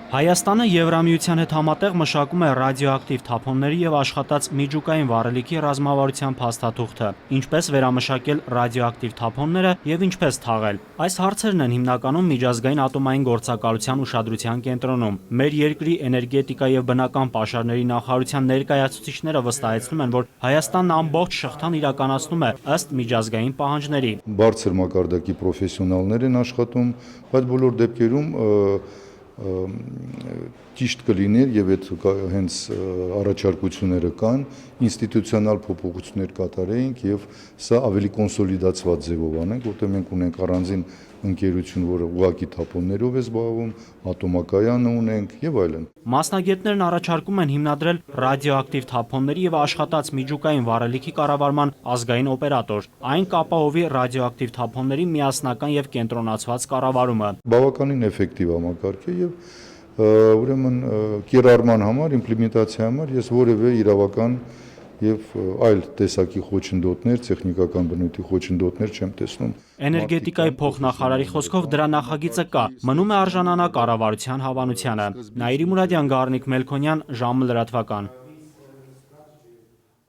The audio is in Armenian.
Հայաստանը Եվրամիության հետ համատեղ մշակում է ռադիոակտիվ թափոնների և աշխատած միջուկային վառելիքի ռազմավարության փաստաթուղթը, ինչպես վերամշակել ռադիոակտիվ թափոնները և ինչպես թաղել։ Այս հարցերն են հիմնականում միջազգային ատոմային գործակալության ուշադրության կենտրոնում։ Մեր երկրի էներգետիկա և բնական պաշարների նախարարության ներկայացուցիչները վստահեցնում են, որ Հայաստանն ամբողջ շղթան իրականացնում է ըստ միջազգային պահանջների։ Բարձր մակարդակի պրոֆեսիոնալներ են աշխատում, բայց բոլոր դեպքերում ճիշտ կլիներ եւ այդ հենց առաջարկությունները կան, ինստիտուցիոնալ փոփոխություններ կատարեինք եւ սա ավելի կոնսոլիդացված ձևով անենք, որտեղ մենք ունենք առանձին ընկերություն, որը ուղղակի թափոններով է զբաղվում, ատոմակայանը ունենք եւ այլն։ Մասնագետներն առաջարկում են հիմնադրել ռադիոակտիվ թափոնների եւ աշխատած միջուկային վառելիքի կառավարման ազգային օպերատոր։ Այն կապահովի ռադիոակտիվ թափոնների միասնական եւ կենտրոնացված կառավարումը։ Բավականին էֆեկտիվ համակարգ է եւ ուրեմն կիրառման համար, իմպլեմենտացիայի համար ես որևէ իրավական եւ այլ տեսակի խոչընդոտներ, տեխնիկական բնույթի խոչընդոտներ չեմ տեսնում։ Էներգետիկայի փոխնախարարի խոսքով դրա նախագիծը կա, մնում է արժանանա կառավարության հավանությանը։ Նաիրի Մուրադյան, Գառնիկ Մելքոնյան, ժամը լրատվական։